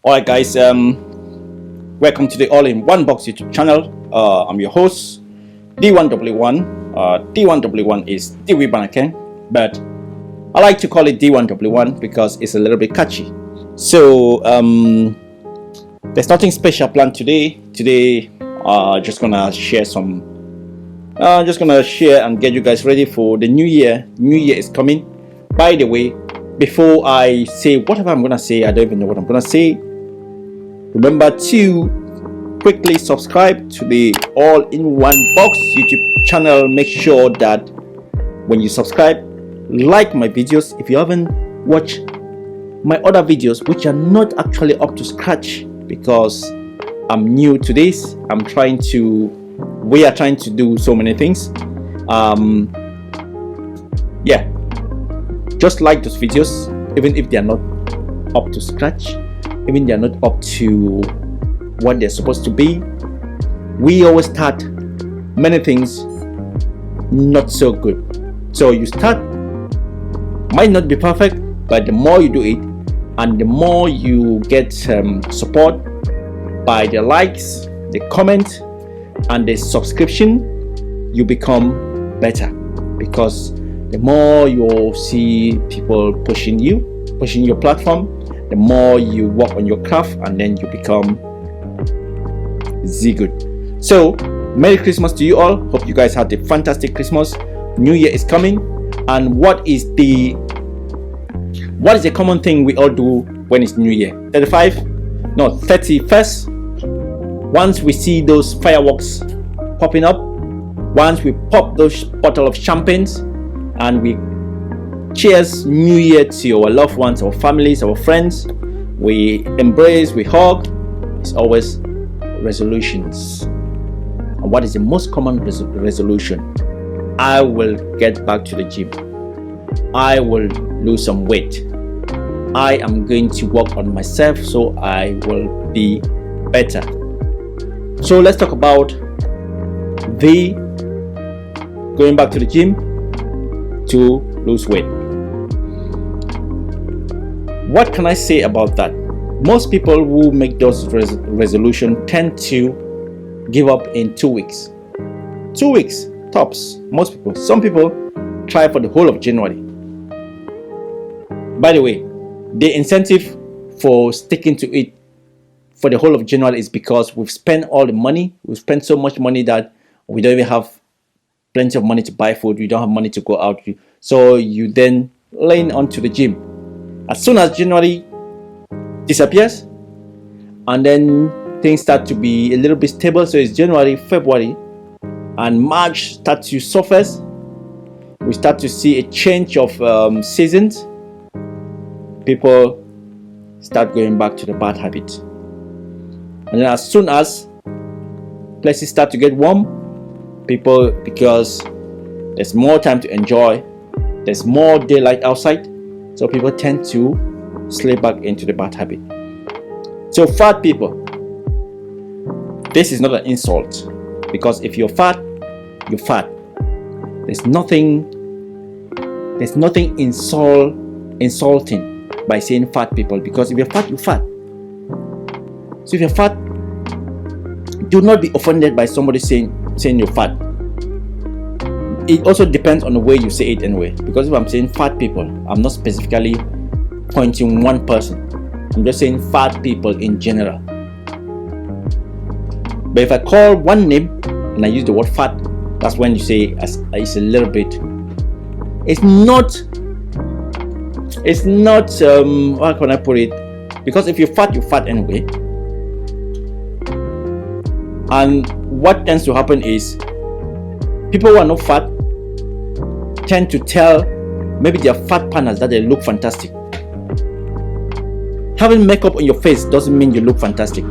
All right, guys. Welcome to the All-in-One Box YouTube channel. I'm your host, D1W1. D1W1 is Dewey Banaken, but I like to call it D1W1 because it's a little bit catchy. So there's nothing special planned today. Today, just gonna share and get you guys ready for the new year. New year is coming. By the way, before I say whatever I'm gonna say, I don't even know what I'm gonna say. Remember to quickly subscribe to the All-in-One Box YouTube channel. Make sure that when you subscribe, like my videos. If you haven't watched my other videos, which are not actually up to scratch because I'm new to this, we are trying to do so many things. Yeah, just like those videos, even if they are not up to scratch, even they are not up to what they're supposed to be. We always start many things not so good. So you start, might not be perfect, but the more you do it and the more you get support by the likes, the comment and the subscription, you become better, because the more you see people pushing your platform, the more you work on your craft, and then you become good. So Merry Christmas to you all. Hope you guys had a fantastic Christmas. New Year is coming, and what is the common thing we all do when it's New Year? 31st. Once we see those fireworks popping up, once we pop those bottle of champagnes and we cheers New Year to our loved ones, our families, our friends, we embrace, we hug. It's always resolutions. And what is the most common resolution? I will get back to the gym. I will lose some weight. I am going to work on myself so I will be better. So let's talk about the going back to the gym to lose weight. What can I say about that? Most people who make those resolutions tend to give up in 2 weeks. 2 weeks tops. Most people. Some people try for the whole of January. By the way, the incentive for sticking to it for the whole of January is because we've spent all the money. We've spent so much money that we don't even have plenty of money to buy food. We don't have money to go out. So you then lean onto the gym. As soon as January disappears and then things start to be a little bit stable, so it's January, February and March start to surface, we start to see a change of seasons. People start going back to the bad habit, and then as soon as places start to get warm, people, because there's more time to enjoy, there's more daylight outside, so people tend to slip back into the bad habit. So fat people, this is not an insult, because if you're fat, you're fat. There's nothing insulting by saying fat people, because if you're fat, you're fat. So if you're fat, do not be offended by somebody saying you're fat. It also depends on the way you say it anyway, because if I'm saying fat people, I'm not specifically pointing one person. I'm just saying fat people in general. But if I call one name and I use the word fat, that's when you say it's a little bit, it's not how can I put it, because if you're fat, you're fat anyway. And what tends to happen is people who are not fat tend to tell maybe their fat partners that they look fantastic. Having makeup on your face doesn't mean you look fantastic.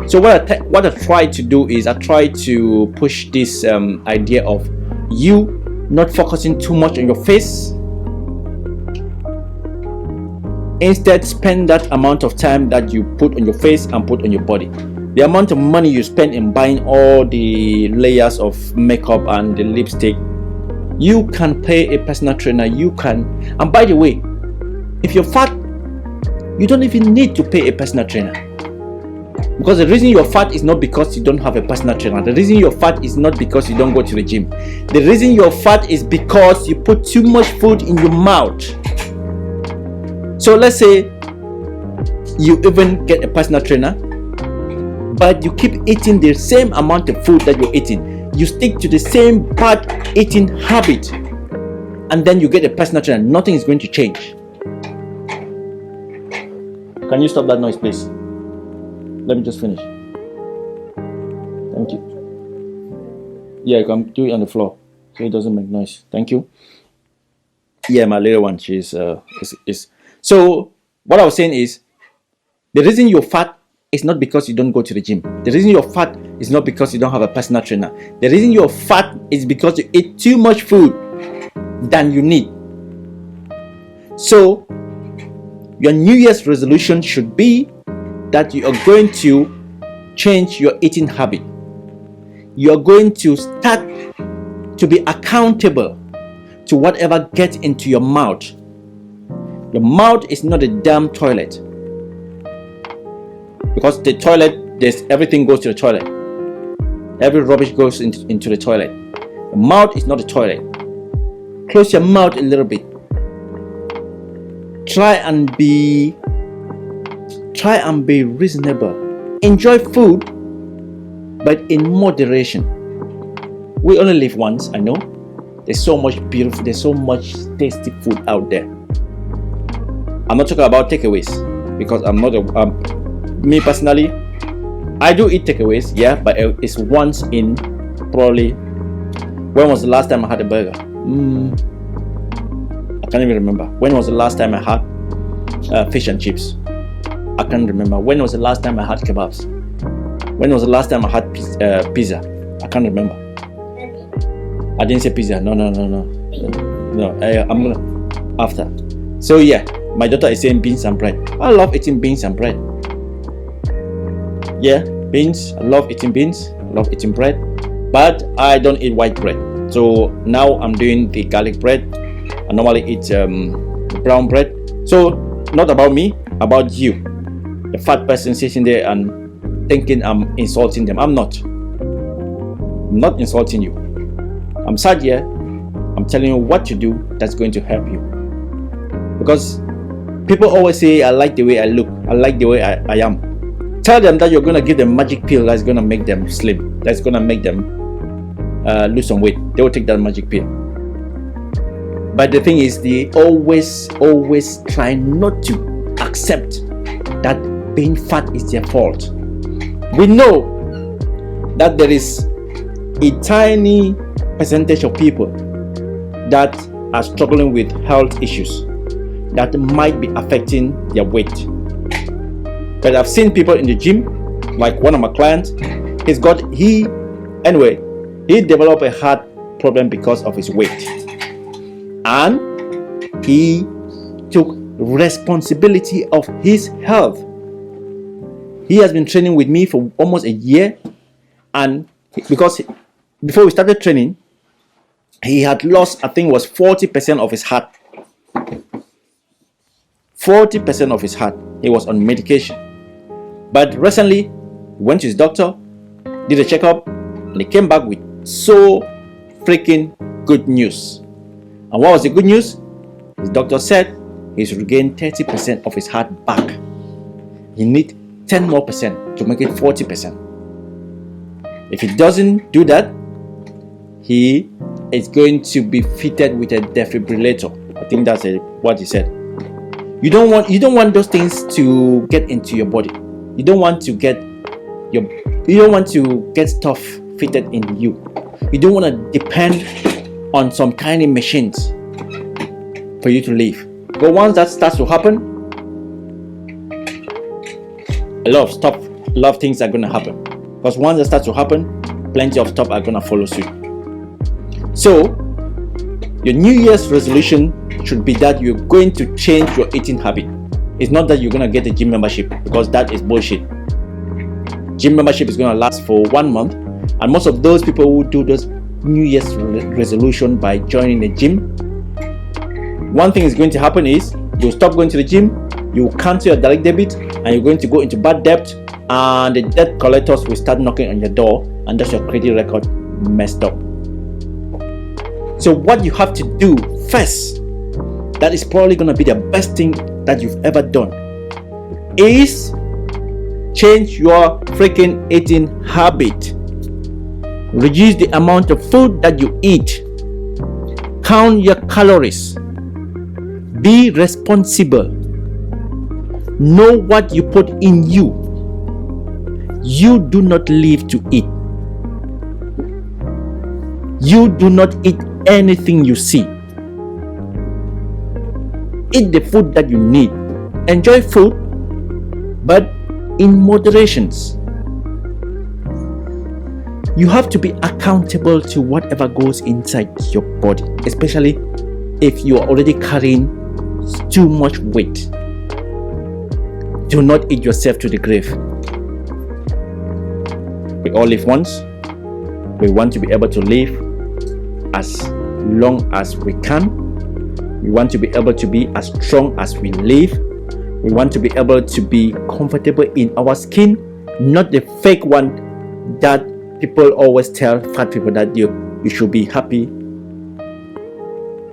So what I try to do is I try to push this idea of you not focusing too much on your face. Instead, spend that amount of time that you put on your face and put on your body. The amount of money you spend in buying all the layers of makeup and the lipstick, you can pay a personal trainer. You can, and by the way, if you're fat, you don't even need to pay a personal trainer. Because the reason you're fat is not because you don't have a personal trainer. The reason you're fat is not because you don't go to the gym. The reason you're fat is because you put too much food in your mouth. So let's say you even get a personal trainer, but you keep eating the same amount of food that you're eating. You stick to the same bad eating habit, and then you get a personal trainer. Nothing is going to change. Can you stop that noise, please? Let me just finish. Thank you. Yeah, you can do it on the floor so it doesn't make noise. Thank you. Yeah, my little one, she's is. So what I was saying is, the reason you're fat is not because you don't go to the gym. The reason you're fat is not because you don't have a personal trainer. The reason you're fat is because you eat too much food than you need. So your New Year's resolution should be that you are going to change your eating habit. You are going to start to be accountable to whatever gets into your mouth. Your mouth is not a damn toilet. Because the toilet, everything goes to the toilet. Every rubbish goes into the toilet. The mouth is not a toilet. Close your mouth a little bit. Try and be reasonable. Enjoy food, but in moderation. We only live once, I know. There's so much beautiful, there's so much tasty food out there. I'm not talking about takeaways, because I'm not me personally, I do eat takeaways, yeah, but it's once in probably. When was the last time I had a burger? I can't even remember. When was the last time I had fish and chips? I can't remember. When was the last time I had kebabs? When was the last time I had pizza? I can't remember. I didn't say pizza. No. I'm gonna after. So yeah, my daughter is saying beans and bread. I love eating beans and bread. Yeah, beans. I love eating beans. I love eating bread, but I don't eat white bread. So now I'm doing the garlic bread. I normally eat brown bread. So not about me, about you, the fat person sitting there and thinking I'm insulting them. I'm not. I'm not insulting you. I'm sat here. I'm telling you what to do that's going to help you. Because people always say, I like the way I look. I like the way I am. Tell them that you're going to give them magic pill that's going to make them slim. That's going to make them lose some weight. They will take that magic pill. But the thing is, they always try not to accept that being fat is their fault. We know that there is a tiny percentage of people that are struggling with health issues that might be affecting their weight. But I've seen people in the gym, like one of my clients, he developed a heart problem because of his weight. And he took responsibility of his health. He has been training with me for almost a year, and because before we started training, he had lost, I think it was 40% of his heart. 40% of his heart. He was on medication. But recently, he went to his doctor, did a checkup, and he came back with so freaking good news. And what was the good news? His doctor said he's regained 30% of his heart back. He needs 10 more percent to make it 40%. If he doesn't do that, he is going to be fitted with a defibrillator. I think that's what he said. You don't want those things to get into your body. You don't want to get stuff fitted in you. You don't want to depend on some tiny machines for you to live. But once that starts to happen, a lot of things are going to happen. Because once that starts to happen, plenty of stuff are going to follow suit. So your New Year's resolution should be that you're going to change your eating habit. It's not that you're going to get a gym membership, because that is bullshit. Gym membership is going to last for 1 month, and most of those people who do those New Year's resolution by joining the gym, one thing is going to happen is you'll stop going to the gym, you'll cancel your direct debit, and you're going to go into bad debt, and the debt collectors will start knocking on your door, and that's your credit record messed up. So what you have to do first, that is probably going to be the best thing that you've ever done, is change your freaking eating habit. Reduce the amount of food that you eat. Count your calories. Be responsible. Know what you put in you. You do not live to eat. You do not eat anything you see. Eat the food that you need. Enjoy food, but in moderations. You have to be accountable to whatever goes inside your body, especially if you are already carrying too much weight. Do not eat yourself to the grave. We all live once. We want to be able to live as long as we can. We want to be able to be as strong as we live. We want to be able to be comfortable in our skin, not the fake one that people always tell fat people that you should be happy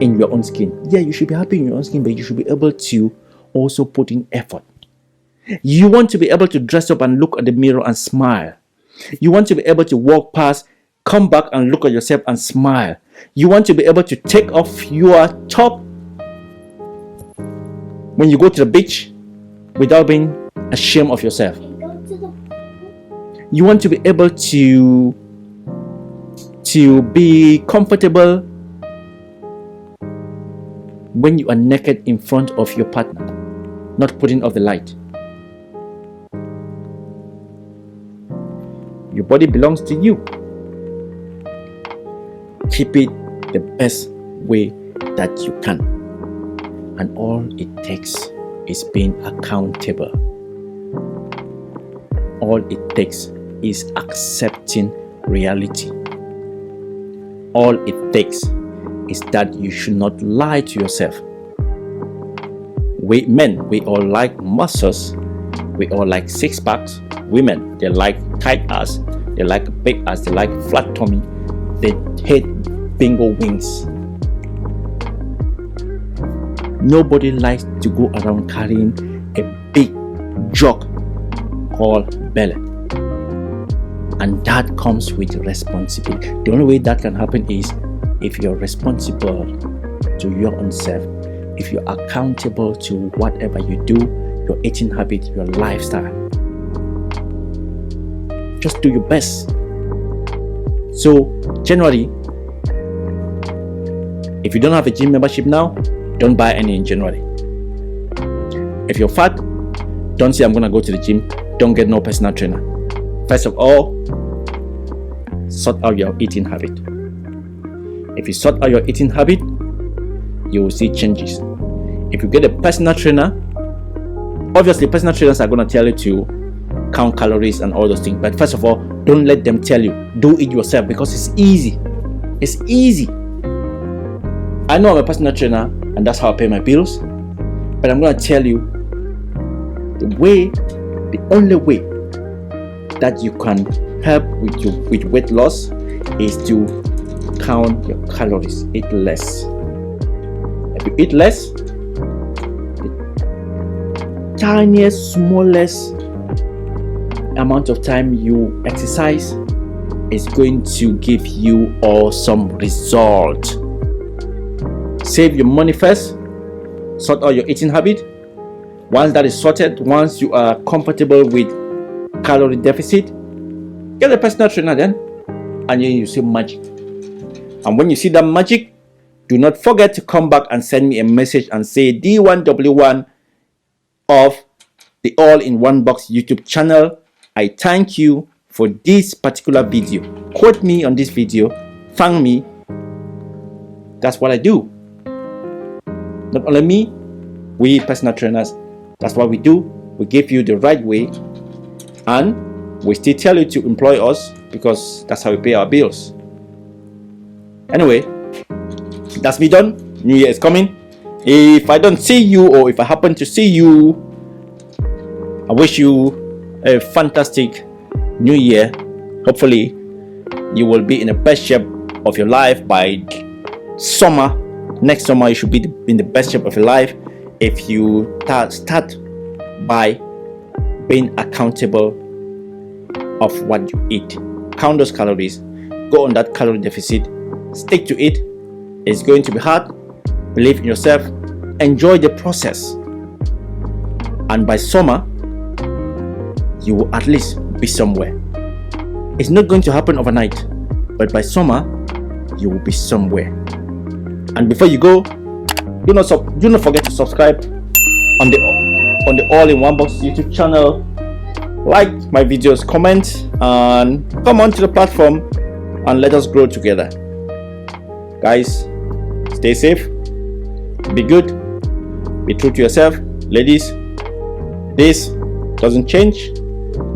in your own skin. Yeah, you should be happy in your own skin, but you should be able to also put in effort. You want to be able to dress up and look at the mirror and smile. You want to be able to walk past, come back and look at yourself and smile. You want to be able to take off your top when you go to the beach without being ashamed of yourself. You want to be able to be comfortable when you are naked in front of your partner, not putting off the light. Your body belongs to you. Keep it the best way that you can. And all it takes is being accountable. All it takes is accepting reality. All it takes is that you should not lie to yourself. We men, we all like muscles. We all like six packs. Women, they like tight ass. They like big ass. They like flat tummy. They hate bingo wings. Nobody likes to go around carrying a big jug called belly, and that comes with responsibility. The only way that can happen is if you're responsible to your own self, if you're accountable to whatever you do, your eating habit, your lifestyle. Just do your best. So January, if you don't have a gym membership now, don't buy any in January. If you're fat, don't say I'm gonna go to the gym. Don't get no personal trainer. First of all, sort out your eating habit. If you sort out your eating habit, you will see changes. If you get a personal trainer, obviously personal trainers are going to tell you to count calories and all those things, but first of all, don't let them tell you. Do it yourself, because it's easy. It's easy. I know I'm a personal trainer and that's how I pay my bills, but I'm going to tell you the only way that you can help with weight loss is to count your calories. Eat less. If you eat less, the tiniest, smallest amount of time you exercise is going to give you awesome result. Save your money first. Sort out your eating habit. Once that is sorted, once you are comfortable with calorie deficit, get a personal trainer then, and then you see magic. And when you see that magic, do not forget to come back and send me a message and say D1W1 of the All-in-One Box YouTube channel. I thank you for this particular video. Quote me on this video. Thank me. That's what I do. Not only me, we personal trainers, that's what we do. We give you the right way, and we still tell you to employ us because that's how we pay our bills. Anyway, that's me done. New Year is coming. If I don't see you, or if I happen to see you, I wish you a fantastic new year. Hopefully you will be in the best shape of your life by summer. Next summer you should be in the best shape of your life if you start by being accountable of what you eat. Count those calories, go on that calorie deficit, stick to it. It's going to be hard. Believe in yourself, enjoy the process, and by summer you will at least be somewhere. It's not going to happen overnight, but by summer you will be somewhere. And before you go, do not forget to subscribe on the All-in-One Box YouTube channel. Like my videos, comment, and come onto the platform and let us grow together. Guys, stay safe, be good, be true to yourself. Ladies, this doesn't change.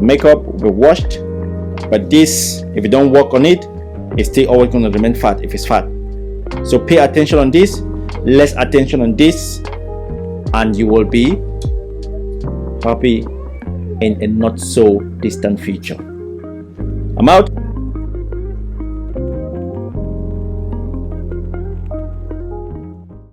Makeup will be washed, but this, if you don't work on it, it's still always going to remain fat if it's fat. So pay attention on this, less attention on this, and you will be happy in a not so distant future. I'm out.